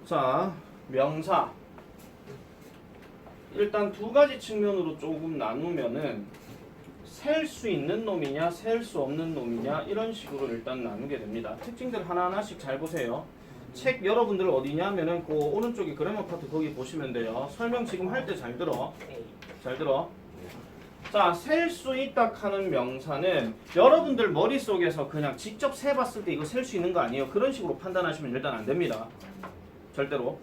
자, 명사. 일단 두 가지 측면으로 조금 나누면은 셀 수 있는 놈이냐 셀 수 없는 놈이냐 이런 식으로 일단 나누게 됩니다. 특징들 하나하나씩 잘 보세요. 책 여러분들 어디냐면은 그 오른쪽에 그래머 파트 거기 보시면 돼요. 설명 지금 할 때 잘 들어. 잘 들어. 자, 셀 수 있다 하는 명사는 여러분들 머릿속에서 그냥 직접 세봤을 때 이거 셀 수 있는 거 아니에요. 그런 식으로 판단하시면 일단 안 됩니다. 절대로.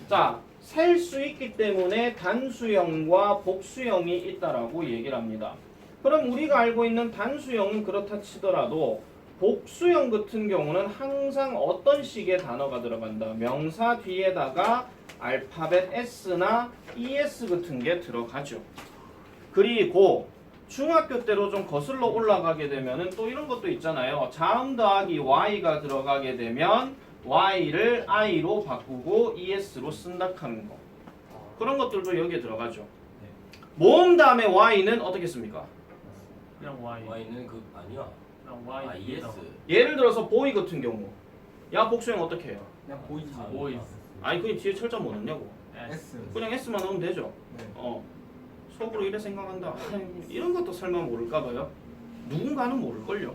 자, 셀 수 있기 때문에 단수형과 복수형이 있다라고 얘기를 합니다. 그럼 우리가 알고 있는 단수형은 그렇다 치더라도 복수형 같은 경우는 항상 어떤 식의 단어가 들어간다. 명사 뒤에다가 알파벳 S나 ES 같은 게 들어가죠. 그리고 중학교 때로 좀 거슬러 올라가게 되면은 또 이런 것도 있잖아요. 자음 더하기 Y가 들어가게 되면 Y를 I로 바꾸고 ES로 쓴다 하는 거. 그런 것들도 여기에 들어가죠. 모음 다음에 Y는 어떻게 씁니까? 그냥 Y. Y는 그 아니야. 그냥 Y. 아 ES. 예를 들어서 보이 같은 경우 야 복수형 어떻게 해요? 그냥 보이지. 보이스. 아니 그냥 뒤에 철자 뭐 넣냐고. S. 그냥 S만 넣으면 되죠. 네. 속으로 이래 생각한다. 아이, 이런 것도 설마 모를까봐요. 누군가는 모를걸요.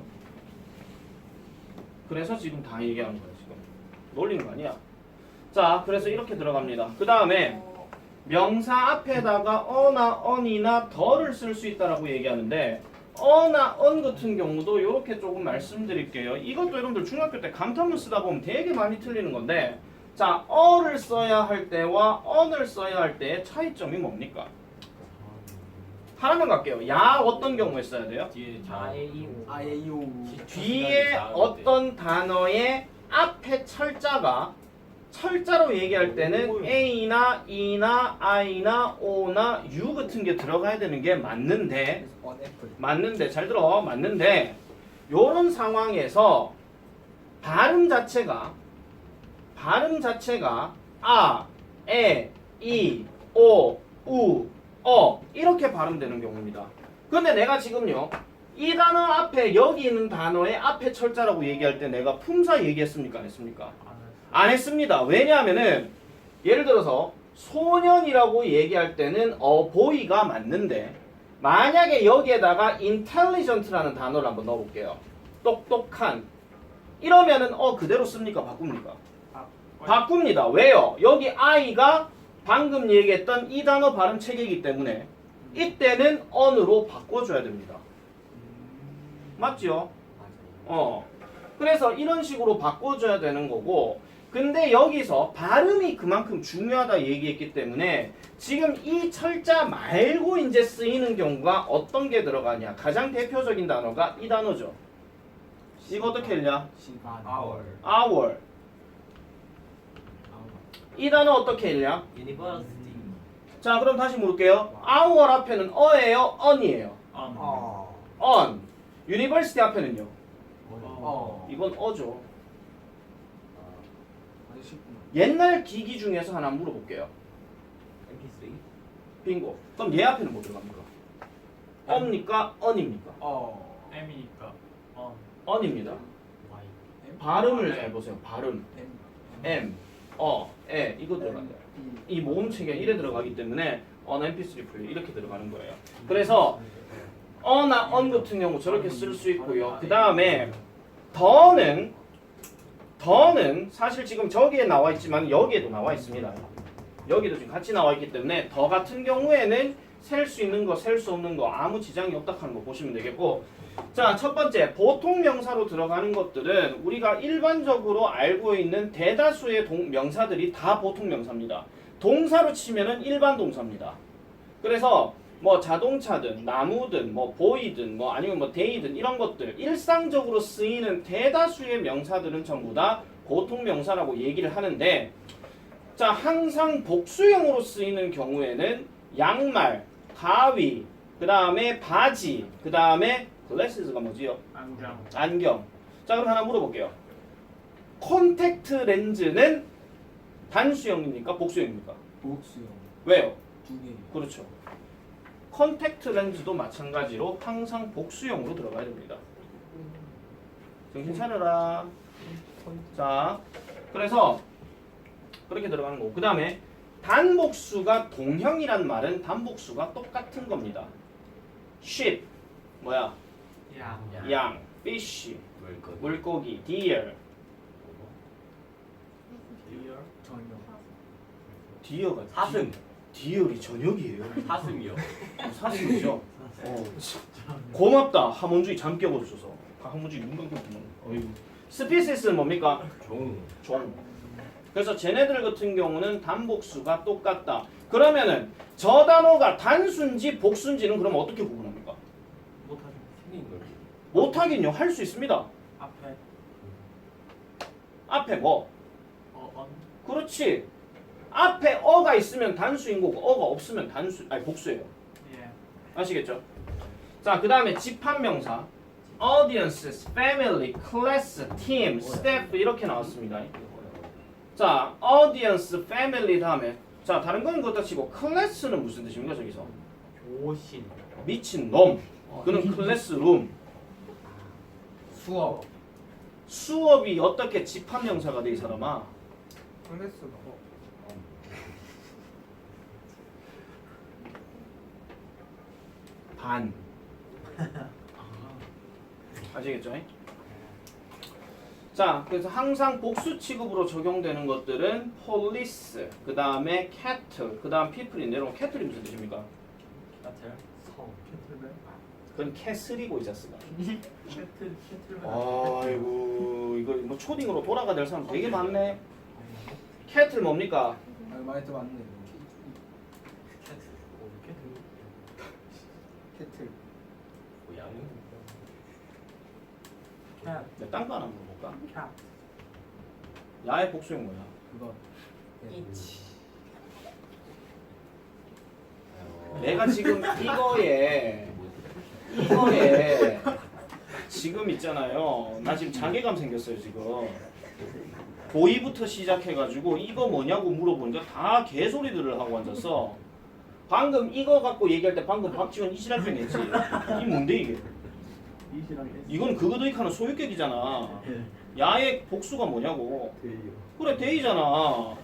그래서 지금 다 얘기하는 거야 지금. 놀리는 거 아니야. 자, 그래서 이렇게 들어갑니다. 그 다음에 명사 앞에다가 어나 언이나 더를 쓸 수 있다라고 얘기하는데 어나 언 같은 경우도 이렇게 조금 말씀드릴게요. 이것도 여러분들 중학교 때 감탄문 쓰다 보면 되게 많이 틀리는 건데 자, 어를 써야 할 때와 언을 써야 할 때의 차이점이 뭡니까? 하나만 갈게요. 야 어떤 경우에 써야 돼요? 뒤에 아예이오. 뒤에 어떤 단어의 앞에 철자로 얘기할 때는 A나 E나 I나 O나 U 같은 게 들어가야 되는 게 맞는데 잘 들어. 맞는데 요런 상황에서 발음 자체가 아, 에, 이, 오, 우, 이렇게 발음되는 경우입니다. 근데 내가 지금요 이 단어 앞에 여기 있는 단어의 앞에 철자라고 얘기할 때 내가 품사 얘기했습니까? 안 했습니까? 안 했습니다. 왜냐하면은 예를 들어서 소년이라고 얘기할 때는 boy가 맞는데 만약에 여기에다가 intelligent라는 단어를 한번 넣어볼게요. 똑똑한 이러면은 그대로 씁니까? 바꿉니까? 바꿉니다. 왜요? 여기 I가 방금 얘기했던 이 단어 발음 체계이기 때문에 이때는 on으로 바꿔줘야 됩니다. 맞죠? 그래서 이런 식으로 바꿔줘야 되는 거고 근데 여기서 발음이 그만큼 중요하다 얘기했기 때문에 지금 이 철자 말고 이제 쓰이는 경우가 어떤 게 들어가냐 가장 대표적인 단어가 이 단어죠. 이거 어떻게 읽냐? 시간. hour. 이 단어 어떻게 읽냐? University. 자 그럼 다시 물을게요. hour 앞에는 어예요? on이에요? on. university 앞에는요? 이건 어죠. 아주 쉽구나. 옛날 기기 중에서 하나 물어볼게요. MP3. 빙고. 그럼 얘 앞에는 뭐 들어갑니까? on입니까? on입니까? M이니까 on입니다. Y. 발음을 잘 보세요. 발음. M. M, 에 이거 들어간다. 이 모음 체계 이래 들어가기 때문에 on mp3 플레이 이렇게 들어가는 거예요. 그래서 어나 on 같은 경우 저렇게 쓸 수 있고요. 그 다음에 더는 사실 지금 저기에 나와 있지만 여기에도 나와 있습니다. 여기도 지금 같이 나와 있기 때문에 더 같은 경우에는 셀 수 있는 거, 셀 수 없는 거 아무 지장이 없다 하는 거 보시면 되겠고 자, 첫 번째 보통 명사로 들어가는 것들은 우리가 일반적으로 알고 있는 대다수의 명사들이 다 보통 명사입니다. 동사로 치면은 일반 동사입니다. 그래서 뭐 자동차든 나무든 뭐 보이든 뭐 아니면 뭐 데이든 이런 것들 일상적으로 쓰이는 대다수의 명사들은 전부 다 보통 명사라고 얘기를 하는데 자 항상 복수형으로 쓰이는 경우에는 양말, 가위, 그 다음에 바지, 그 다음에 글래스가 뭐지요? 안경. 자 그럼 하나 물어볼게요. 콘택트 렌즈는 단수형입니까? 복수형입니까? 복수형. 왜요? 두 개. 그렇죠. 컨택트 렌즈도 마찬가지로 항상 복수형으로 들어가야 됩니다. 정신 차려라. 자, 그래서 그렇게 들어가는 거고. 그 다음에 단복수가 동형이란 말은 단복수가 똑같은 겁니다. sheep 뭐야? 양. 양, fish 물건. 물고기, deer 디어. 전혀. deer가 사슴. deer이 저녁이에요. 사슴이요. 사슴이죠. 고맙다 함원주의 잠 깨워줘서. 함원주의 눈 감고 보면. 어이구. 스피시스는 뭡니까? 종. 종. 그래서 쟤네들 같은 경우는 단복수가 똑같다. 그러면은 저 단어가 단수인지 복수인지는 그럼 어떻게 구분합니까? 못하죠. 생긴 걸. 못하긴요. 할 수 있습니다. 앞에 앞에 뭐? 언. 그렇지. 앞에 어가 있으면 단수인 거고 어가 없으면 복수예요. 예. 아시겠죠? 자, 그 다음에 집합명사 audiences, family, class, team, staff 이렇게 나왔습니다. 자, audience, family 다음에 자, 다른 건 그렇다 치고 class는 무슨 뜻입니까? 저기서 오신. 미친 놈. 그는 클래스룸. 수업. 수업이 어떻게 집합명사가 돼 이 사람아? 클래스가. 반. 아시겠죠? 자, 그래서 항상 복수 취급으로 적용되는 것들은 police, 그 다음에 cattle, 그 다음 people인데 여러분 cattle이 무슨 뜻입니까? 같아요. 캐틀벨. 그건 캐슬이고 이 자스가. 캐틀벨. 아이고 이거 뭐 초딩으로 돌아가 될 사람 되게 많네. 캐틀 뭡니까? 아, 많이 들어봤네. 캐틀. 고양이. 캣. 딴거 하나 물어볼까? 캣. 야의 복수형 뭐야? 그거. 내가 지금 이거에 지금 있잖아요. 나 지금 자괴감 생겼어요 지금. 고2부터 시작해가지고 이거 뭐냐고 물어보니까 다 개소리들을 하고 앉았어. 방금 이거 갖고 얘기할 때 방금 박지원 이시랄 뻔했지. 이 뭔데 이게? 이건 그거도익하는 소유격이잖아. 야의 복수가 뭐냐고. 그래 데이잖아. 와우.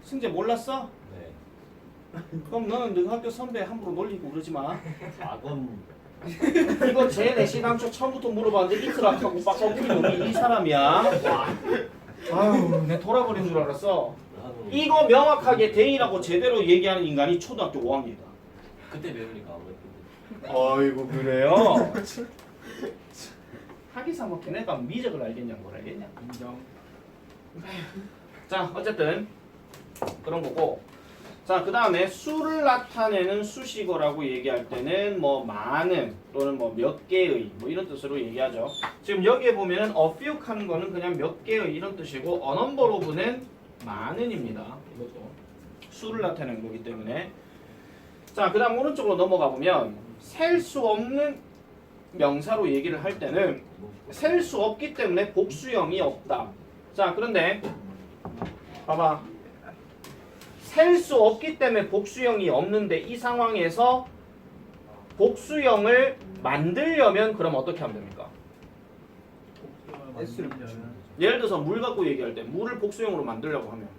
승재 몰랐어? 네. 그럼 너는 너 학교 선배 함부로 놀리고 그러지 마. 악원. 이거 제 내시 당초 처음부터 물어봤는데 이틀락하고 빡빡거리는 놈이 이 사람이야. 아유, 내 돌아버린 줄 알았어. 이거 명확하게 데이라고 제대로 얘기하는 인간이 초등학교 5학년이다. 그때 배우니까 아무래도. 아이고 그래요? 하기사 뭐 걔네가 미적을 알겠냐 뭘 알겠냐. 인정. 자 어쨌든 그런 거고. 자, 그 다음에 수를 나타내는 수식어라고 얘기할 때는 뭐 많은 또는 뭐 몇 개의 뭐 이런 뜻으로 얘기하죠. 지금 여기에 보면은 a few 하는 거는 그냥 몇 개의 이런 뜻이고 a number of는 많은입니다. 이것도 수를 나타내는 거기 때문에. 자, 그 다음 오른쪽으로 넘어가 보면 셀 수 없는 명사로 얘기를 할 때는 셀 수 없기 때문에 복수형이 없다. 자, 그런데 봐봐. 셀 수 없기 때문에 복수형이 없는데 이 상황에서 복수형을 만들려면 그럼 어떻게 하면 됩니까? S를 만들려면 예를 들어서 물 갖고 얘기할 때 물을 복수형으로 만들려고 하면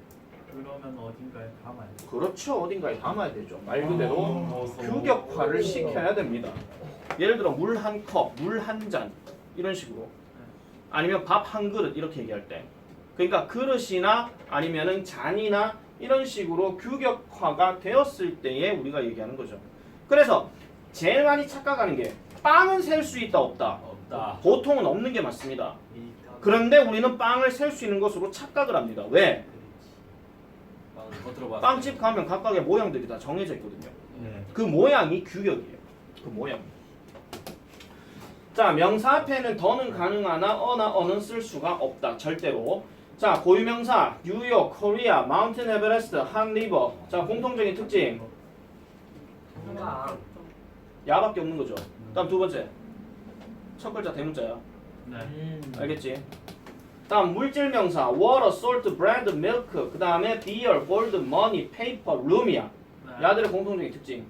그러면 어딘가에 담아야 돼. 그렇죠. 어딘가에 담아야 되죠. 말 그대로 규격화를 시켜야 됩니다. 예를 들어 물 한 컵, 물 한 잔 이런 식으로 아니면 밥 한 그릇 이렇게 얘기할 때 그러니까 그릇이나 아니면은 잔이나 이런 식으로 규격화가 되었을 때에 우리가 얘기하는 거죠. 그래서 제일 많이 착각하는 게 빵은 셀 수 있다 없다. 없다. 보통은 없는 게 맞습니다. 그런데 우리는 빵을 셀 수 있는 것으로 착각을 합니다. 왜? 겉으로 봤을 빵집 가면 각각의 모양들이 다 정해져 있거든요. 네. 그 모양이 규격이에요. 그 모양. 자, 명사 앞에는 더는 가능하나 어나 어는 쓸 수가 없다. 절대로. 자, 고유명사 뉴욕, 코리아, 마운틴 에베레스트, 한 리버. 자, 공통적인 특징. 야밖에 없는 거죠. 다음 두 번째. 첫 글자 대문자야. 네. 알겠지? 다음 물질 명사 water, salt, bread, milk. 그 다음에 beer, gold, money, paper, room이야. 네. 야들의 공통적인 특징.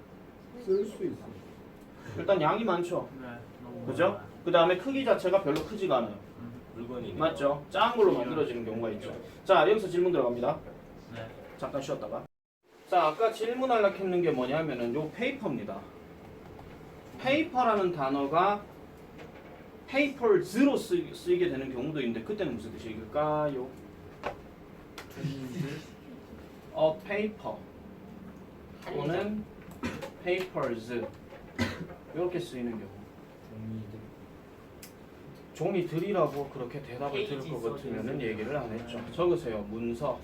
쓸 수 있어. 일단 양이 많죠. 네. 너무 그죠? 많아요. 그 다음에 크기 자체가 별로 크지가 않아요. 물건이네. 맞죠? 작은 걸로 만들어지는 경우가 있죠. 자, 여기서 질문 들어갑니다. 네. 잠깐 쉬었다가. 자, 아까 질문하려고 했는 게 뭐냐면은 요 페이퍼입니다. 페이퍼라는 단어가 페이퍼즈로 쓰이게 되는 경우도 있는데 그때는 무슨 뜻일까요? 페이퍼 또는 페이퍼즈 이렇게 쓰이는 경우. 종이들이라고 그렇게 대답을 들을 것 같으면은 얘기를 안 했죠. 적으세요. 문서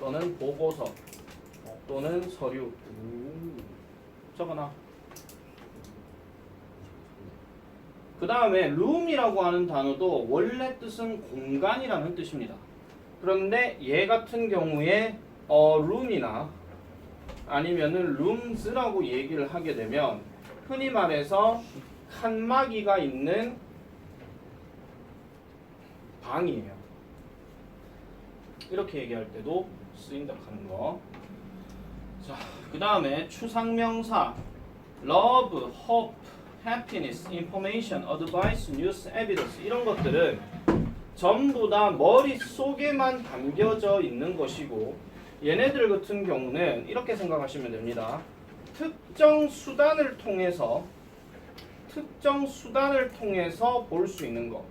또는 보고서 또는 서류. 적어놔. 그 다음에 room이라고 하는 단어도 원래 뜻은 공간이라는 뜻입니다. 그런데 얘 같은 경우에 room이나 아니면은 rooms라고 얘기를 하게 되면 흔히 말해서 칸막이가 있는 방이에요. 이렇게 얘기할 때도 쓰인다 하는 거. 자, 그 다음에 추상명사 love, hope, happiness, information, advice, news, evidence 이런 것들은 전부 다 머릿속에만 담겨져 있는 것이고 얘네들 같은 경우는 이렇게 생각하시면 됩니다. 특정 수단을 통해서 볼 수 있는 것.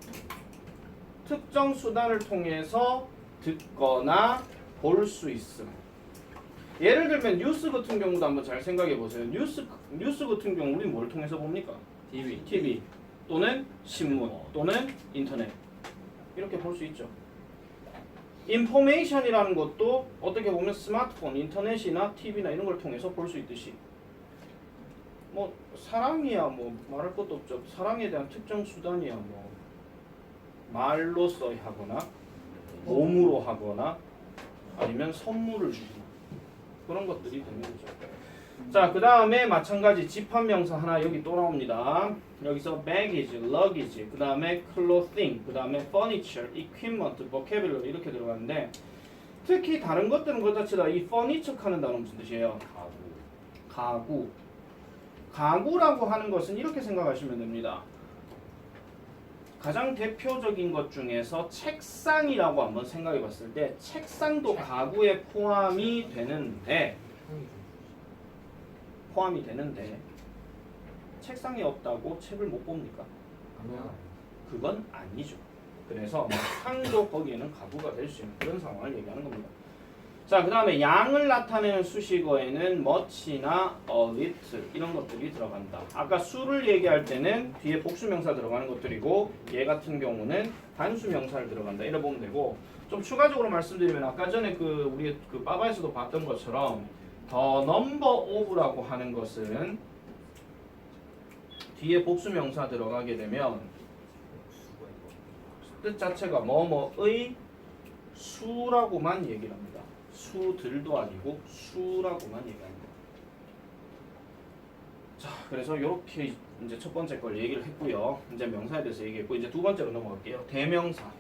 특정 수단을 통해서 듣거나 볼 수 있음. 예를 들면 뉴스 같은 경우도 한번 잘 생각해 보세요. 뉴스 같은 경우 우리 뭘 통해서 봅니까? TV 또는 신문 또는 인터넷 이렇게 볼 수 있죠. 인포메이션이라는 것도 어떻게 보면 스마트폰, 인터넷이나 TV나 이런 걸 통해서 볼 수 있듯이 뭐 사랑이야 뭐 말할 것도 없죠. 사랑에 대한 특정 수단이야 뭐 말로써 하거나 몸으로 하거나 아니면 선물을 주거나 그런 것들이 되는 거죠. 자, 그 다음에 마찬가지 집합명사 하나 여기 또 나옵니다. 여기서 baggage, luggage, 그 다음에 clothing, 그 다음에 furniture, equipment, vocabulary 이렇게 들어가는데 특히 다른 것들은 그렇다 치다 이 furniture 하는 단어는 무슨 뜻이에요? 가구. 가구라고 하는 것은 이렇게 생각하시면 됩니다. 가장 대표적인 것 중에서 책상이라고 한번 생각해 봤을 때 책상도 가구에 포함이 되는데 책상이 없다고 책을 못 봅니까? 그건 아니죠. 그래서 상도 거기에는 가구가 될 수 있는 그런 상황을 얘기하는 겁니다. 자, 그 다음에 양을 나타내는 수식어에는 much나 a little 이런 것들이 들어간다. 아까 수를 얘기할 때는 뒤에 복수명사 들어가는 것들이고 얘 같은 경우는 단수명사를 들어간다. 이래 보면 되고 좀 추가적으로 말씀드리면 아까 전에 우리 빠바에서도 봤던 것처럼 the number of라고 하는 것은 뒤에 복수명사 들어가게 되면 뜻 자체가 뭐뭐의 수라고만 얘기를 합니다. 수들도 아니고 수라고만 얘기합니다. 자, 그래서 이렇게 이제 첫 번째 걸 얘기를 했고요. 이제 명사에 대해서 얘기했고 이제 두 번째로 넘어갈게요. 대명사.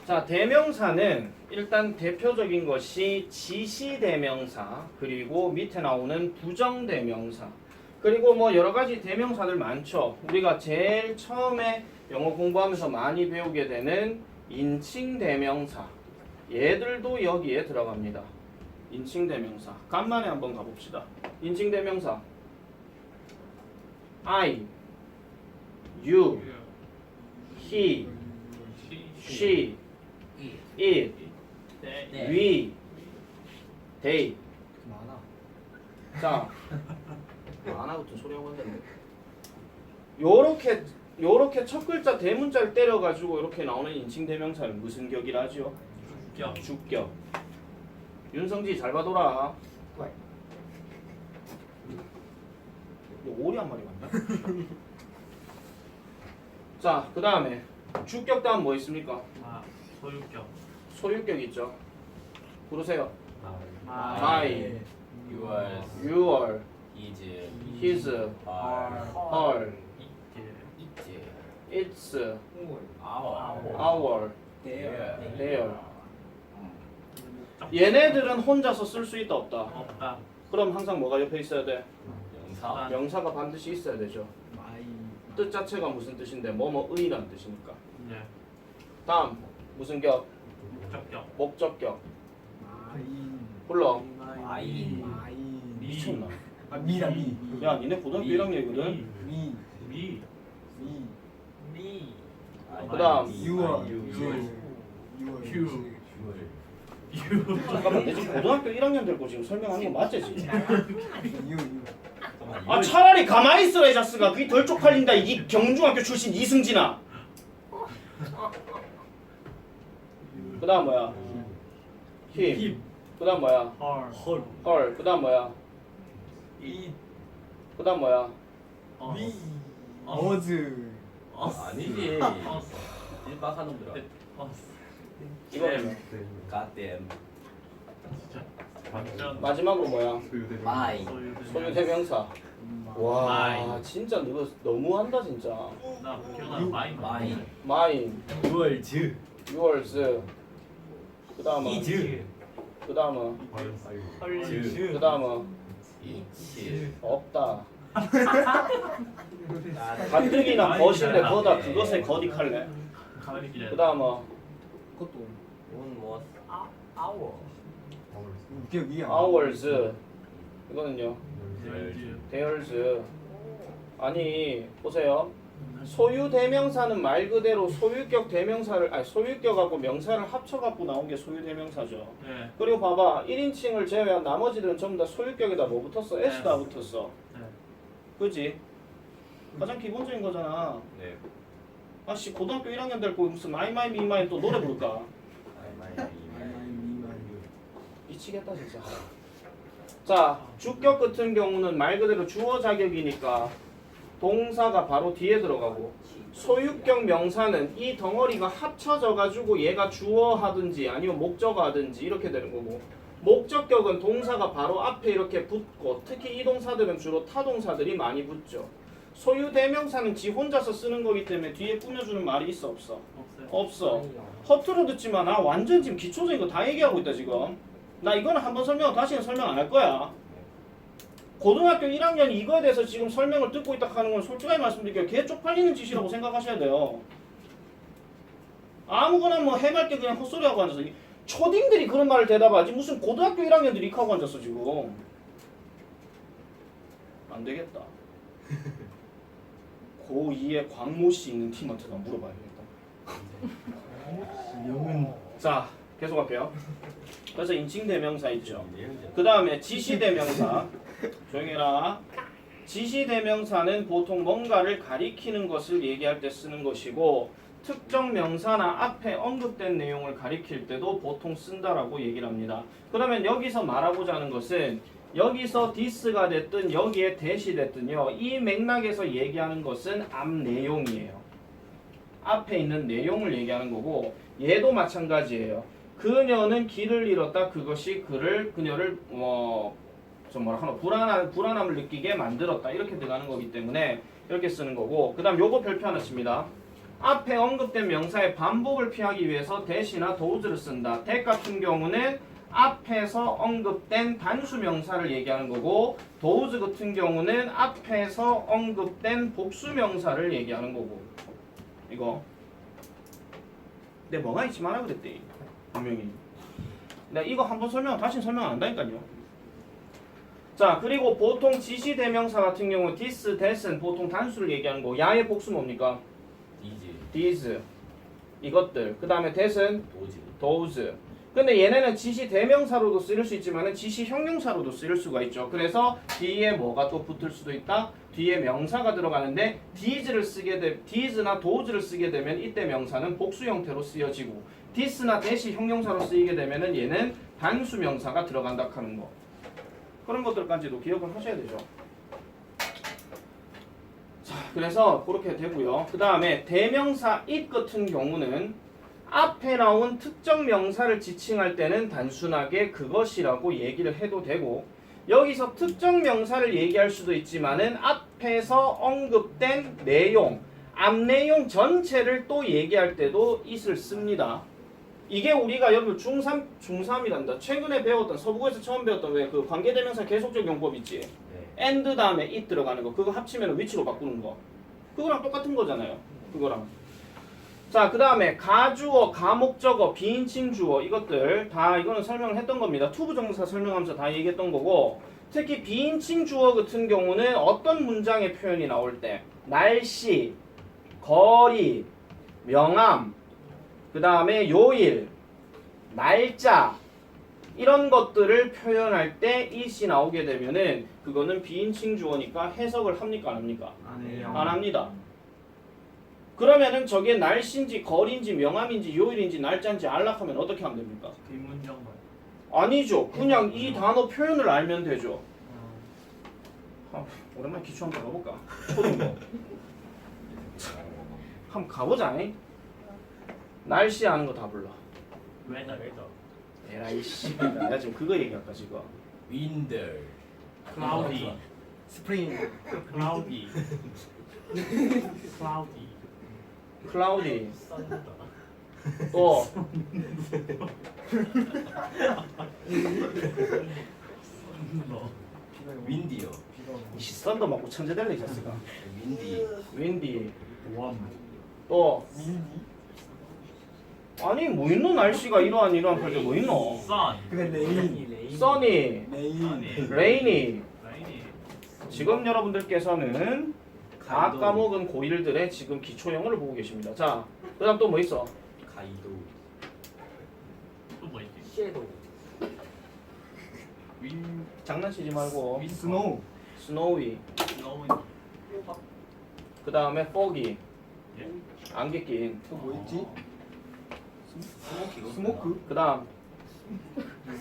자, 대명사는 일단 대표적인 것이 지시대명사 그리고 밑에 나오는 부정대명사 그리고 뭐 여러 가지 대명사들 많죠. 우리가 제일 처음에 영어 공부하면서 많이 배우게 되는 인칭대명사 얘들도 여기에 들어갑니다. 인칭대명사 간만에 한번 가봅시다. 인칭대명사 I, you, he, she, it, we, they. 많아. 자, 많아 같은 소리하고 있는데 요렇게 첫 글자 대문자를 때려가지고 이렇게 나오는 인칭대명사는 무슨 격이라지요? 주격. 윤성지 잘 봐둬라. 너 오리 한 마리 간다? 자, 그 다음에 주격 다음 뭐 있습니까? 소유격. 소유격 있죠. 부르세요. My, your, is, his, are, her, its, our, their. 얘네들은 혼자서 쓸 수 있다 없다? 없다. 그럼 항상 뭐가 옆에 있어야 돼? 명사, 명사가 반드시 있어야 되죠. 뜻 자체가 무슨 뜻인데 뭐뭐의라는 뜻이니까. 네. 다음 무슨 격? 목적격. 목적격. 마인. 불러. 마인. 마인. 미쳤나? 아 미라 미. 야 니네 고등학교 1학년이거든? 미. 미. 미. 미. 그다음. 유월. 유월. 휴. 잠깐만 내 지금 고등학교 1학년 됐고 지금 설명하는 거 맞지 지금? 유. 아 차라리 가만히 있어라 이 자스가 그게 덜 쪽팔린다 이 경중학교 출신 이승진아. 그 다음 뭐야? 힘. 그 다음 뭐야? 헐. 헐. 그 다음 뭐야? 이. 그 다음 뭐야? 미. 어즈. 아니지. 일박한 놈들아. 이거는 갓댐. 진짜 완전 마지막으로 뭐야? 마인. 소유 대명사. 와 마인. 진짜 너 너무한다 진짜. 나 기억나는 마인. 마인. 마인, 유월즈. 유월스. 그 다음은 이즈. 그 다음은 즈. 그 다음은 이치. 없다. 가뜩이나 거신데 거다 그것에 거딕할래. 그 다음은 그것도 이건 아워. 기억이 안 나. hours. 이거는요. 네. 대열즈. 아니 보세요. 소유 대명사는 말 그대로 소유격 대명사를 아니 소유격하고 명사를 합쳐갖고 나온 게 소유 대명사죠. 네. 그리고 봐봐 1인칭을 제외한 나머지들은 전부 다 소유격에다 뭐 붙었어? s가 붙었어. 네. 그지? 가장 기본적인 거잖아. 네. 아씨 고등학교 1학년 될 거 무슨 마이마이 미마이 또 노래 부를까? 미치겠다 진짜. 자 주격 같은 경우는 말 그대로 주어 자격이니까 동사가 바로 뒤에 들어가고 소유격 명사는 이 덩어리가 합쳐져 가지고 얘가 주어 하든지 아니면 목적어 하든지 이렇게 되는 거고 목적격은 동사가 바로 앞에 이렇게 붙고 특히 이 동사들은 주로 타동사들이 많이 붙죠. 소유 대명사는 지 혼자서 쓰는 거기 때문에 뒤에 꾸며주는 말이 있어 없어? 없어요. 없어. 허투루 듣지 마. 나 완전 지금 기초적인 거 다 얘기하고 있다 지금. 나 이거는 한번 설명하고 다시는 설명 안 할 거야. 고등학교 1학년이 이거에 대해서 지금 설명을 듣고 있다 하는 건 솔직하게 말씀드릴게요. 개 쪽팔리는 짓이라고 생각하셔야 돼요. 아무거나 뭐 해맑게 그냥 헛소리하고 앉아서 초딩들이 그런 말을 대답하지 무슨 고등학교 1학년들이 이렇게 하고 앉았어 지금. 안 되겠다. 고2에 광모 씨 있는 팀한테 나 물어봐야겠다. 자 계속 할게요. 그래서 인칭 대명사 있죠. 그 다음에 지시 대명사. 조용히 해라. 지시 대명사는 보통 뭔가를 가리키는 것을 얘기할 때 쓰는 것이고 특정 명사나 앞에 언급된 내용을 가리킬 때도 보통 쓴다라고 얘기를 합니다. 그러면 여기서 말하고자 하는 것은 여기서 this가 됐든 여기에 that이 됐든요. 이 맥락에서 얘기하는 것은 앞 내용이에요. 앞에 있는 내용을 얘기하는 거고 얘도 마찬가지예요. 그녀는 길을 잃었다. 그것이 그녀를 좀 뭐라 하나 불안함을 느끼게 만들었다. 이렇게 들어가는 거기 때문에 이렇게 쓰는 거고 그 다음 요거 별표 하나 칩니다. 앞에 언급된 명사의 반복을 피하기 위해서 that이나 those를 쓴다. that 같은 경우는 앞에서 언급된 단수 명사를 얘기하는 거고 those 같은 경우는 앞에서 언급된 복수 명사를 얘기하는 거고 이거 내 멍하니 있지 마라 그랬대 분명히. 내가 이거 한번 설명 다시 설명 안 한다니까요. 자 그리고 보통 지시 대명사 같은 경우 this, that은 보통 단수를 얘기하는 거. 야의 복수 뭡니까? these 이것들. 그 다음에 that은 those. 근데 얘네는 지시 대명사로도 쓰일 수 있지만 지시 형용사로도 쓰일 수가 있죠. 그래서 뒤에 뭐가 또 붙을 수도 있다. 뒤에 명사가 들어가는데 these나 those를 쓰게 되면 이때 명사는 복수 형태로 쓰여지고 this나 that이 형용사로 쓰이게 되면은 얘는 단수 명사가 들어간다 하는 거. 그런 것들까지도 기억을 하셔야 되죠. 자, 그래서 그렇게 되고요. 그 다음에 대명사 it 같은 경우는 앞에 나온 특정 명사를 지칭할 때는 단순하게 그것이라고 얘기를 해도 되고 여기서 특정 명사를 얘기할 수도 있지만은 앞에서 언급된 내용, 앞 내용 전체를 또 얘기할 때도 it을 씁니다. 이게 우리가 여러분 중3이란다. 최근에 배웠던 서부고에서 처음 배웠던 왜 그 관계대명사 계속적 용법 있지? and 다음에 it 들어가는 거. 그거 합치면 위치로 바꾸는 거. 그거랑 똑같은 거잖아요. 그거랑. 자, 그 다음에 가주어, 가목적어, 비인칭 주어 이것들 다 이거는 설명을 했던 겁니다. 투부정사 설명하면서 다 얘기했던 거고 특히 비인칭 주어 같은 경우는 어떤 문장의 표현이 나올 때 날씨, 거리, 명암, 그 다음에 요일, 날짜 이런 것들을 표현할 때 it이 나오게 되면은 그거는 비인칭 주어니까 해석을 합니까 안 합니까? 안 해요. 안 합니다. 그러면은 저게 날씨인지 거리인지 명암인지 요일인지 날짜인지 알락하면 어떻게 하면 됩니까? 뒷문장만. 아니죠. 그냥 이 단어 표현을 알면 되죠. 오랜만에 기초 한번 가볼까? 초등부. 한번 가보자. 날씨 아는 거 다 불러. 웨더. 에라이 씨. 내가 지금 그거 얘기할까 지금. 윈들. 클라우디. 스프링. 클라우디. 클라우디. 클라우디. 썬더. 또 윈디요. 이씨 썬더 맞고 천재 될래 이 자식아. 윈디. 윈디. 웜. 또 아니 뭐 있노 날씨가 이러한 할때 뭐 있노? 선. 근데 레인. 써니, 레인. 레이니. 라인이. 지금 여러분들께서는 각 과목은 고1들의 지금 기초 영어를 보고 계십니다. 자, 그다음 또 뭐 있어? 가이도. 또 뭐 있지? 섀도우. 윈. 장난치지 말고. 스노우. 스노위. 너무. 그 다음에 foggy. 예. 안개 낀. 또 뭐 있지? 스모키. 스모크. 그 다음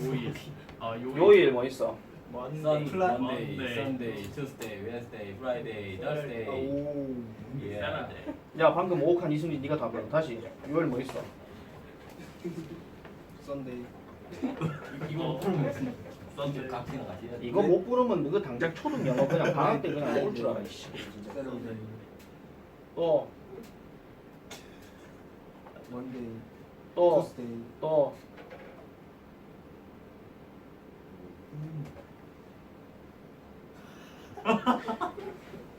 요일. 아 요일. 요일 뭐 있어? 선. 플라- 먼데이. 먼데이. 선데이. 투스데이. 웨스데이. 프라이데이. 더스데이. 오. 예. 세라데. 야 방금 오옥한 이승기 네가 다 불러. 다시. 요일 뭐 있어? 썬데이. 이거 썬데. 각기는 같이 해야 돼. 이거 못 부르면 너그 당장 초등 영어 그냥 방학 때 그냥 먹을 줄 알아. 이씨. 진짜. 세러데이. 또, 먼데이. 또, 투스데이. 또.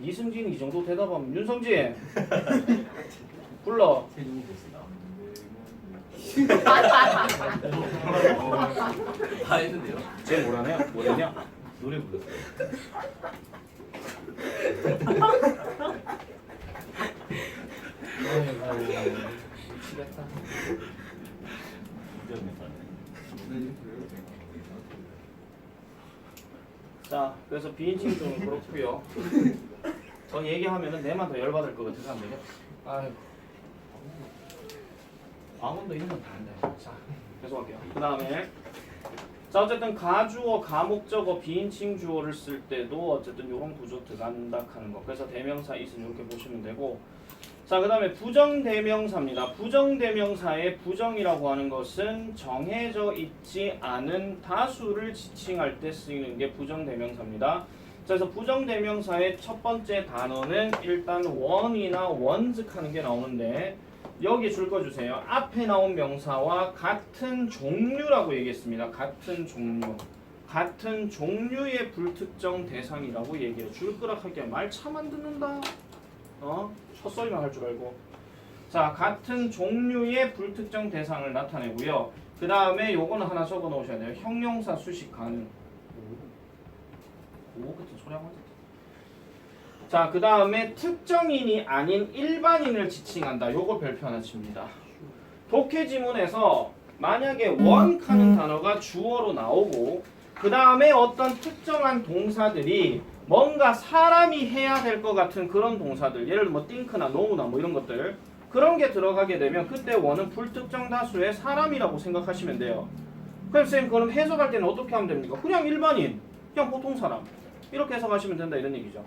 이승진이 이 정도 대답하면 윤성진 불러. 세종이 됐습니다. 다 했는데요. 쟤 뭐라냐? 뭐랬냐? 노래 불렀어요. 미치겠다. 자, 그래서 비인칭 좀 그렇고요. 더 얘기하면은 내만 더 열받을 것 같아서 안 되겠다. 아이고. 광원도 이런 건 다 한다. 자, 계속할게요. 그 다음에 자 어쨌든 가주어, 가목적어, 비인칭 주어를 쓸 때도 어쨌든 이런 구조 들어간다 하는 거. 그래서 대명사 있으면 이렇게 보시면 되고. 자, 그 다음에 부정대명사입니다. 부정대명사의 부정이라고 하는 것은 정해져 있지 않은 다수를 지칭할 때 쓰이는 게 부정대명사입니다. 그래서 부정대명사의 첫 번째 단어는 일단 원이나 원즉 하는 게 나오는데 여기 줄 거 주세요. 앞에 나온 명사와 같은 종류라고 얘기했습니다. 같은 종류. 같은 종류의 불특정 대상이라고 얘기해요. 줄 거라 할게 말 참 안 듣는다. 헛소리만 할 줄 알고. 자, 같은 종류의 불특정 대상을 나타내고요. 그 다음에 요거는 하나 적어 놓으셔야 돼요. 형용사 수식 가능. 오 같은 소리 하고 있다. 자, 그 다음에 특정인이 아닌 일반인을 지칭한다. 요거 별표 하나 칩니다. 독해 지문에서 만약에 원하는 단어가 주어로 나오고 그 다음에 어떤 특정한 동사들이 뭔가 사람이 해야 될 것 같은 그런 동사들, 예를 들어 뭐 think나 know나 뭐 이런 것들, 그런 게 들어가게 되면 그때 원은 불특정 다수의 사람이라고 생각하시면 돼요. 그럼 쌤 그럼 해석할 때는 어떻게 하면 됩니까? 그냥 일반인, 그냥 보통 사람 이렇게 해석하시면 된다 이런 얘기죠.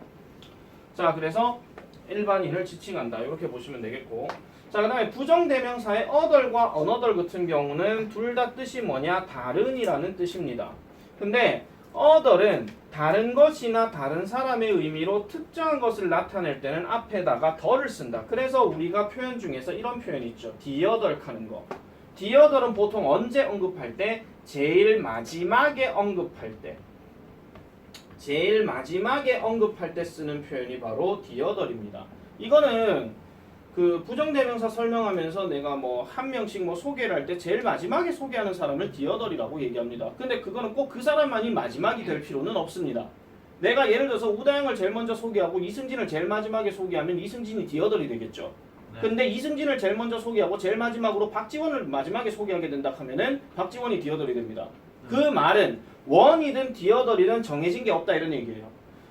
자, 그래서 일반인을 지칭한다 이렇게 보시면 되겠고. 자, 그 다음에 부정대명사의 other과 another 같은 경우는 둘 다 뜻이 뭐냐? 다른이라는 뜻입니다. 근데 other은 다른 것이나 다른 사람의 의미로 특정한 것을 나타낼 때는 앞에다가 더를 쓴다. 그래서 우리가 표현 중에서 이런 표현 있죠. the other 하는 거. the other은 보통 언제 언급할 때? 제일 마지막에 언급할 때. 제일 마지막에 언급할 때 쓰는 표현이 바로 the other입니다. 이거는 그 부정대명사 설명하면서 내가 뭐 한 명씩 뭐 소개를 할 때 제일 마지막에 소개하는 사람을 디어덜이라고 얘기합니다. 근데 그거는 꼭 그 사람만이 마지막이 될 필요는 없습니다. 내가 예를 들어서 우다영을 제일 먼저 소개하고 이승진을 제일 마지막에 소개하면 이승진이 디어덜이 되겠죠. 네. 근데 이승진을 제일 먼저 소개하고 제일 마지막으로 박지원을 마지막에 소개하게 된다 하면은 박지원이 디어덜이 됩니다. 그 말은 원이든 디어덜이든 정해진 게 없다 이런 얘기예요.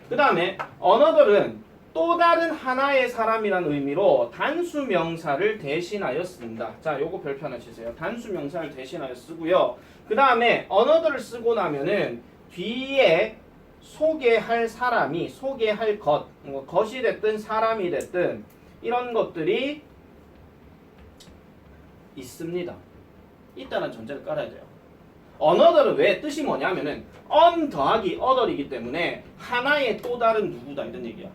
그 다음에 another은 또 다른 하나의 사람이라는 의미로 단수 명사를 대신하여 쓴다. 자, 요거 별표 하나 치세요. 단수 명사를 대신하여 쓰고요. 그 다음에 another를 쓰고 나면은 뒤에 소개할 사람이 소개할 것, 뭐 것이 됐든 사람이 됐든 이런 것들이 있습니다. 있다는 전제를 깔아야 돼요. another은 왜 뜻이 뭐냐면은 on 더하기 other이기 때문에 하나의 또 다른 누구다 이런 얘기야.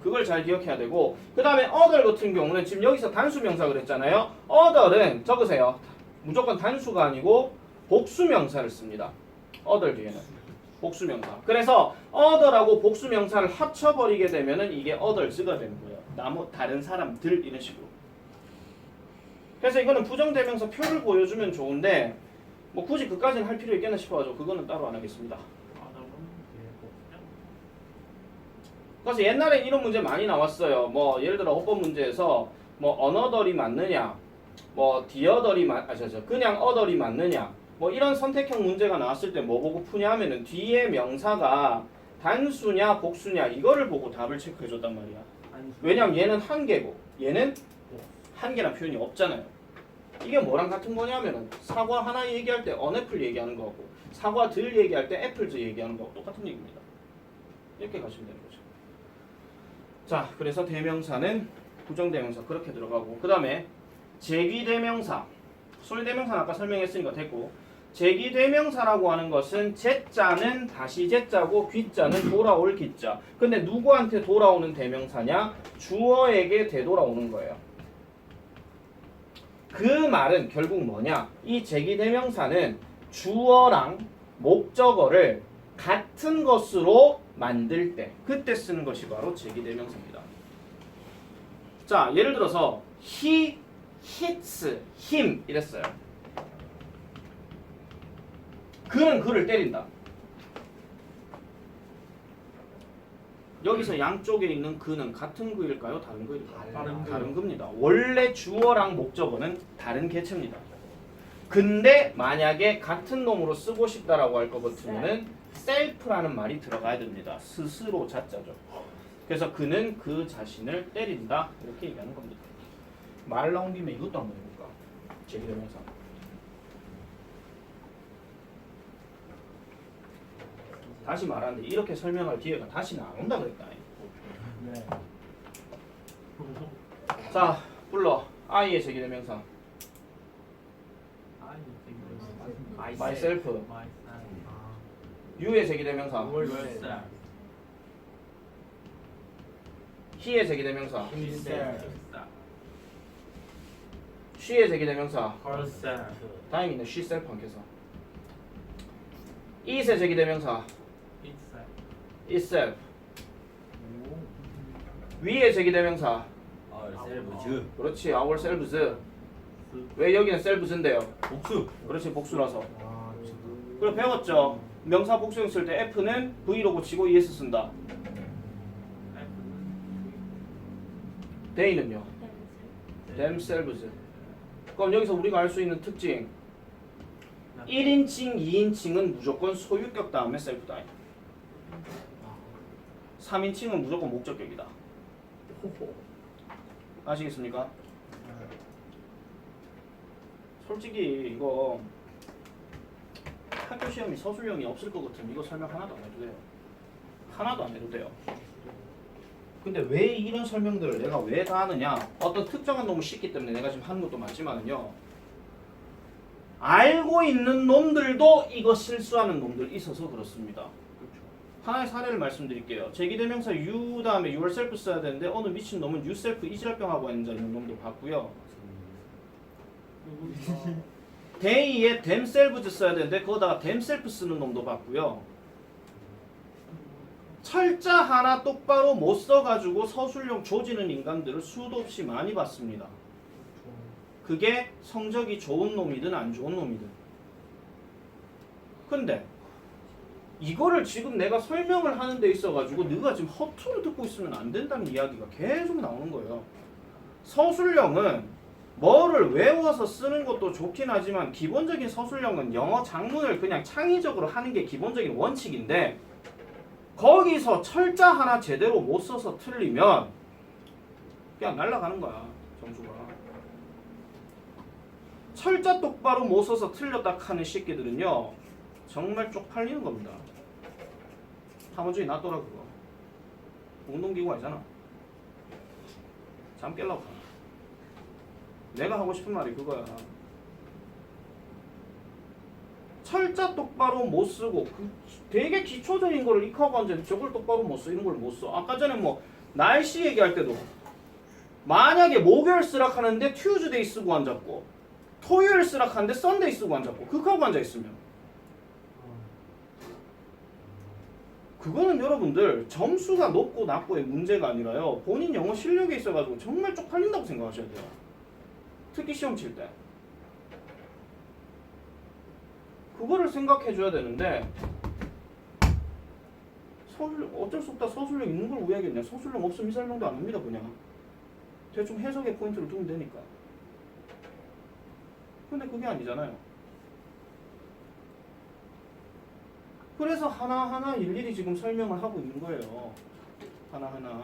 그걸 잘 기억해야 되고 그 다음에 other 같은 경우는 지금 여기서 단수 명사 그랬잖아요. other는 적으세요. 무조건 단수가 아니고 복수 명사를 씁니다. other 뒤에는 복수 명사. 그래서 other하고 복수 명사를 합쳐버리게 되면은 이게 others가 되는 거예요. 다른 사람들 이런 식으로. 그래서 이거는 부정대명사 표를 보여주면 좋은데 뭐 굳이 그까지는 할 필요 있겠나 싶어가지고 그거는 따로 안 하겠습니다. 그래서 옛날에 이런 문제 많이 나왔어요. 뭐 예를 들어 어법 문제에서 뭐 another이 맞느냐, 뭐 the other이 그냥 other이 맞느냐, 뭐 이런 선택형 문제가 나왔을 때 뭐 보고 푸냐 하면은 뒤에 명사가 단수냐 복수냐 이거를 보고 답을 체크해줬단 말이야. 왜냐면 얘는 한 개고 얘는 한 개란 표현이 없잖아요. 이게 뭐랑 같은 거냐면은 사과 하나 얘기할 때 언애플 얘기하는 거고 사과 들 얘기할 때 애플즈 얘기하는 거하고 똑같은 얘기입니다. 이렇게 가시면 되는 거죠. 자, 그래서 대명사는 부정대명사 그렇게 들어가고 그 다음에 제기대명사 솔대명사는 아까 설명했으니까 됐고 제기대명사라고 하는 것은 제자는 다시 제자고 귀자는 돌아올 귀자. 근데 누구한테 돌아오는 대명사냐? 주어에게 되돌아오는 거예요. 그 말은 결국 뭐냐? 이 제기대명사는 주어랑 목적어를 같은 것으로 만들 때 그때 쓰는 것이 바로 제기대명사입니다. 자, 예를 들어서 he hits him 이랬어요. 그는 그를 때린다. 여기서 양쪽에 있는 그는 같은 그일까요? 다른 그일까요? 다른 그입니다. 원래 주어랑 목적어는 다른 개체입니다. 근데 만약에 같은 놈으로 쓰고 싶다라고 할 것 같으면은 self라는 말이 들어가야 됩니다. 스스로 자자죠. 그래서 그는 그 자신을 때린다 이렇게 얘기하는 겁니다. 말 나온 김에 이것도 한번 해볼까? 제기대명사. 다시 말하는데 이렇게 설명할 기회가 다시는 안 온다 그랬다. 네. 자, 불러. I의 제기대명사. myself. You의 제기대명사. he의 제기대명사. she의 제기대명사. 다행이네. she self 안 켜서. it의 제기대명사. itself. 위의 제기대명사. ourselves. 그렇지. ourselves. 왜 여기는 selves인데요? 복수. 그렇지. 복수라서. 아, 그리고 배웠죠. 명사 복수형 쓸 때 F는 V로 고치고 ES 쓴다. they는요? themselves. 그럼 여기서 우리가 알 수 있는 특징 1인칭, 2인칭은 무조건 소유격 다음에 셀프다. 3인칭은 무조건 목적격이다. 아시겠습니까? 솔직히 이거 학교 시험이 서술형이 없을 것 같으면 이거 설명 하나도 안 해도 돼요. 하나도 안 해도 돼요. 근데 왜 이런 설명들을 내가 왜 다 하느냐? 어떤 특정한 놈을 씻기 때문에 내가 지금 하는 것도 맞지만은요. 알고 있는 놈들도 이거 실수하는 놈들 있어서 그렇습니다. 하나의 사례를 말씀드릴게요. 제기대명사 you 다음에 yourself 써야 되는데 어느 미친 놈은 yourself 이지랄병하고 앉아 있는 놈도 봤고요. they에 themselves 써야 되는데 거기다가 themselves 쓰는 놈도 봤고요. 철자 하나 똑바로 못 써가지고 서술형 조지는 인간들을 수도 없이 많이 봤습니다. 그게 성적이 좋은 놈이든 안 좋은 놈이든. 근데 이거를 지금 내가 설명을 하는 데 있어가지고 네가 지금 허투루 듣고 있으면 안 된다는 이야기가 계속 나오는 거예요. 서술형은 뭐를 외워서 쓰는 것도 좋긴 하지만 기본적인 서술형은 영어 작문을 그냥 창의적으로 하는 게 기본적인 원칙인데 거기서 철자 하나 제대로 못 써서 틀리면 그냥 날아가는 거야, 점수가. 철자 똑바로 못 써서 틀렸다 하는 새끼들은요 정말 쪽팔리는 겁니다. 탐험주의 놔둬라 그거. 운동기구 아니잖아. 잠 깰라고 하나. 내가 하고 싶은 말이 그거야. 철자 똑바로 못 쓰고 되게 기초적인 거를 익하고 앉아 저걸 똑바로 못 써. 이런 걸 못 써. 아까 전에 뭐 날씨 얘기할 때도 만약에 목요일 쓰락 하는데 튜즈데이 쓰고 앉았고 토요일 쓰락 하는데 썬데이 쓰고 앉았고 그거하고 앉아있으면 그거는 여러분들 점수가 높고 낮고의 문제가 아니라요 본인 영어 실력에 있어가지고 정말 쪽팔린다고 생각하셔야 돼요. 특히 시험 칠 때 그거를 생각해 줘야 되는데 어쩔 수 없다. 서술형 있는 걸 왜 하겠냐. 서술형 없으면 이 설명도 안 합니다. 그냥 대충 해석의 포인트를 두면 되니까. 근데 그게 아니잖아요. 그래서 하나하나 일일이 지금 설명을 하고 있는 거예요. 하나하나.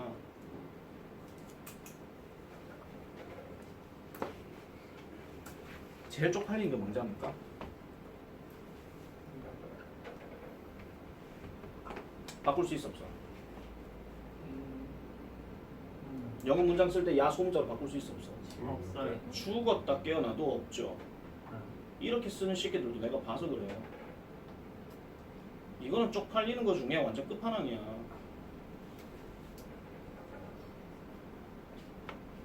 제일 쪽팔리는 게 뭔지 압니까? 바꿀 수 있어 없어? 영어 문장 쓸 때 야 소문자로 바꿀 수 있어 없어? 없어요. 죽었다 깨어나도 없죠. 이렇게 쓰는 새끼들도 내가 봐서 그래요. 이거는 쪽팔리는 거 중에 완전 끝판왕이야.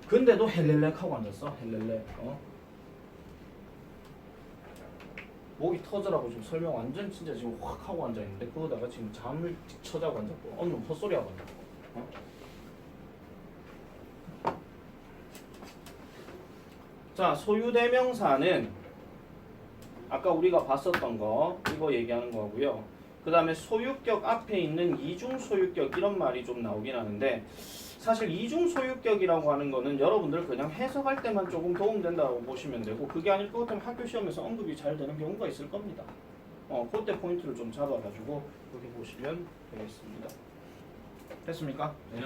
근데도 헬렐렉 하고 앉았어. 헬렐렉. 목이 터져라고 지금 설명 완전 진짜 지금 확 하고 앉아있는데 그러다가 지금 잠을 쳐자고 앉았고 놈 헛소리하고 앉았고 자 소유대명사는 아까 우리가 봤었던 거 이거 얘기하는 거고요. 그 다음에 소유격 앞에 있는 이중소유격 이런 말이 좀 나오긴 하는데 사실 이중소유격이라고 하는 거는 여러분들 그냥 해석할 때만 조금 도움된다고 보시면 되고 그게 아닐 것 같으면 학교 시험에서 언급이 잘 되는 경우가 있을 겁니다. 그때 포인트를 좀 잡아가지고 여기 보시면 되겠습니다. 됐습니까? 네.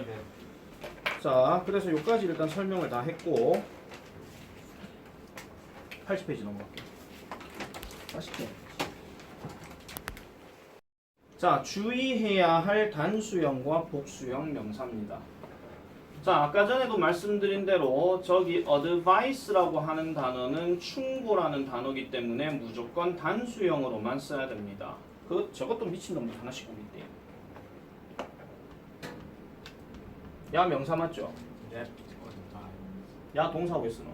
자 그래서 여기까지 일단 설명을 다 했고 80페이지 넘어갈게요. 80페이지. 자 주의해야 할 단수형과 복수형 명사입니다. 자 아까 전에도 말씀드린 대로 저기 advice라고 하는 단어는 충고라는 단어이기 때문에 무조건 단수형으로만 써야 됩니다. 저것도 미친놈들 하나씩 오기 때문에. 야 명사 맞죠? 네. 야 동사 왜 쓰노?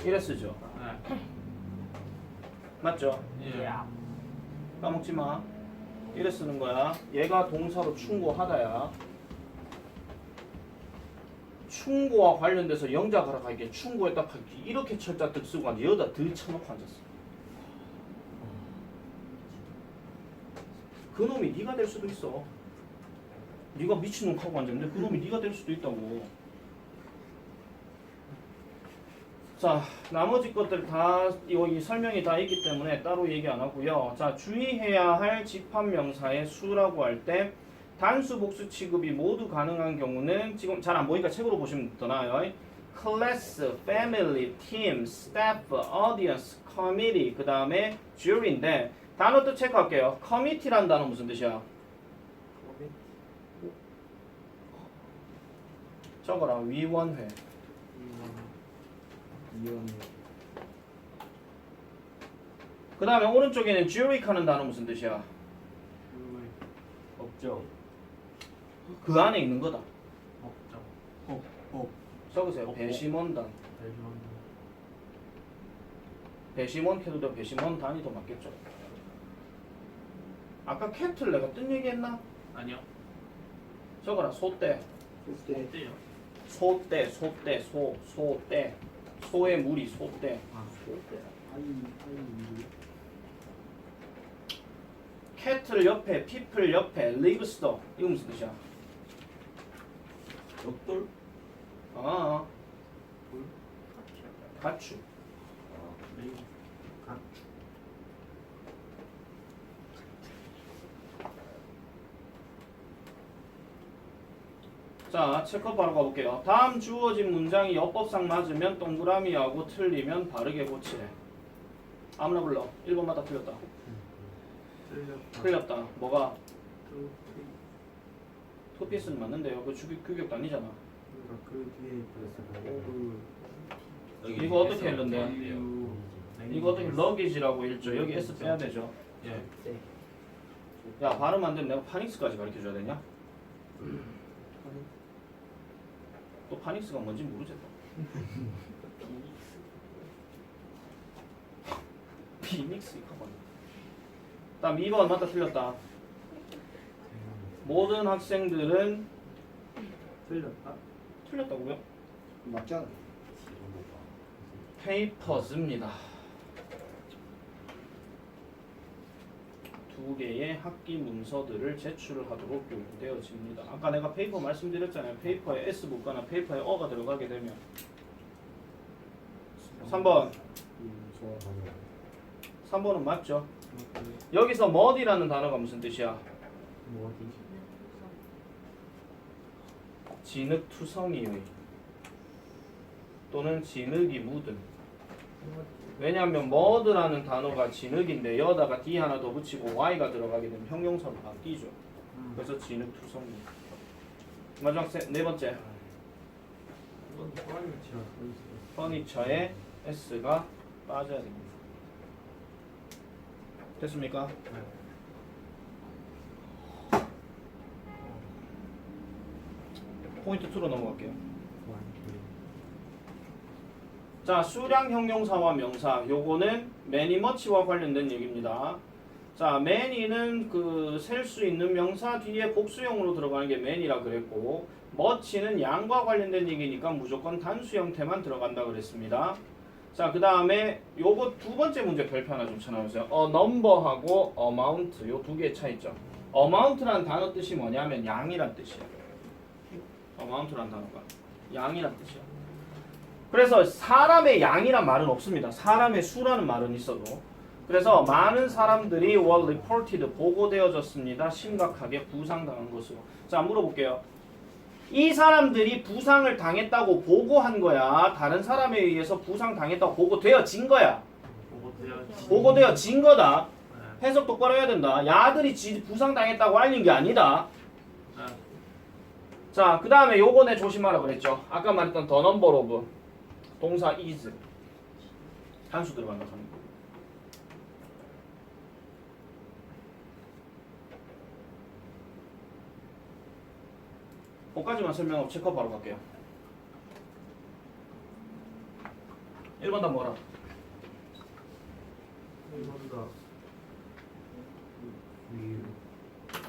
이래 쓰죠? 맞죠? 예. 까먹지 마. 이래 쓰는 거야. 얘가 동사로 충고하다야. 충고와 관련돼서 영작하러 갈게. 충고에다 이렇게 철자 득 쓰고 앉아. 여기다 드 쳐놓고 앉았어. 그놈이 네가 될 수도 있어. 네가 미친놈 하고 앉았는데 그놈이 네가 될 수도 있다고. 자 나머지 것들 다 여기 설명이 다 있기 때문에 따로 얘기 안 하고요. 자 주의해야 할 집합명사의 수라고 할 때 단수 복수 취급이 모두 가능한 경우는 지금 잘 안 보니까 책으로 보시면 더 나아요. class, family, team, staff, audience, committee 그 다음에 jury인데 단어 뜻 체크할게요. committee란 단어 무슨 뜻이야? 적어라. 위원회. 그 다음에 오른쪽에는 jury하는 단어 무슨 뜻이야? 없죠. 그 안에 있는 거다. 없죠. 적으세요. 배심원단. 배심원 캐도 돼. 배심원 단이 더 맞겠죠. 아까 캣을 내가 뜬 얘기했나? 아니요. 적어라. 소떼. 그때 어때요? 소떼. 소떼. 소의 무리 소떼. 그때 아이 캣을 옆에 people 옆에 livestock 이거 무슨 뜻이야? 역돌? 아 가축. 자, 체크 바로 가볼게요. 다음 주어진 문장이 여법상 맞으면 동그라미하고 틀리면 바르게 고치래. 아무나 불러. 1번마다 틀렸다. 틀렸다. 뭐가? 투피스는 맞는데요. 그 규격도 아니잖아. 그 뒤에 플러스 이거 어떻게 했는데? 이거 어떻게 러기지라고 읽죠? 여기 S 빼야 되죠. 예. 야, 발음 안 되면 내가 파닉스까지 가르쳐줘야 되냐? 또 파닉스가 뭔지 모르겠다. 피닉스 이거 뭐야? 다음 2번 맞다 틀렸다. 모든 학생들은 틀렸다. 틀렸다고요? 맞잖아. 페이퍼즈입니다. 두 개의 학기 문서들을 제출을 하도록 요구되어집니다. 아까 내가 페이퍼 말씀드렸잖아요. 페이퍼에 S 붙거나 페이퍼에 어가 들어가게 되면 3번 3번은 맞죠? 여기서 머디라는 단어가 무슨 뜻이야? 진흙투성이의 또는 진흙이 묻은. 왜냐하면 mud라는 단어가 진흙인데 여기다가 d 하나 더 붙이고 y가 들어가게 되면 형용사로 바뀌죠. 그래서 진흙투성이. 마지막 네 번째 퍼니처에 s가 빠져야 됩니다. 됐습니까? 포인트 2로 넘어갈게요. 자, 수량 형용사와 명사 요거는 many, much와 관련된 얘기입니다. 자, many는 그 셀 수 있는 명사 뒤에 복수형으로 들어가는 게 many라 그랬고 much는 양과 관련된 얘기니까 무조건 단수 형태만 들어간다 그랬습니다. 자, 그 다음에 요거 두 번째 문제 별표 하나 좀 쳐놔주세요. number하고 amount 요 두 개의 차이점. amount라는 단어 뜻이 뭐냐면 양이란 뜻이야. amount라는 단어가 양이란 뜻이야. 그래서 사람의 양이란 말은 없습니다. 사람의 수라는 말은 있어도. 그래서 많은 사람들이 were reported 보고되어졌습니다. 심각하게 부상당한 것으로. 자, 물어볼게요. 이 사람들이 부상을 당했다고 보고한 거야? 다른 사람에 의해서 부상당했다고 보고되어진 거야? 보고되어진 거다. 해석 똑바로 해야 된다. 야들이 부상당했다고 알린 게 아니다. 자, 그 다음에 요거네 조심하라 그랬죠. 아까 말했던 the number of 동사 is 단수 들어간다 하는 거. 거기까지만 설명하고 체크업 바로 갈게요. 1번 답 뭐라?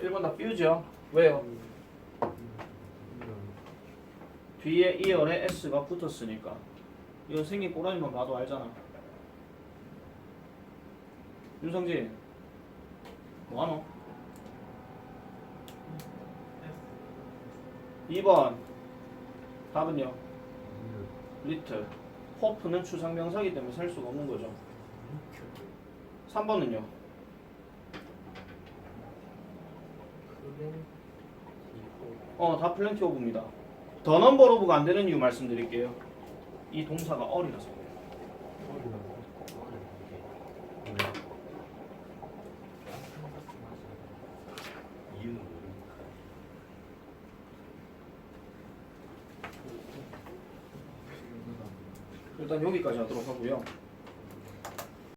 1번 답 뷰죠. 왜요? 뒤에 이열에 S가 붙었으니까. 이거 생긴 꼬라지만 봐도 알잖아. 윤성진 뭐하노? 2번 답은요? 리틀. 호프는 추상명사이기 때문에 살 수가 없는 거죠. 3번은요? 다 플랜티 오브입니다. 더 넘버 오브가 안 되는 이유 말씀드릴게요. 이 동사가 어리라서. 이유는 모르겠다. 일단 여기까지 하도록 하고요.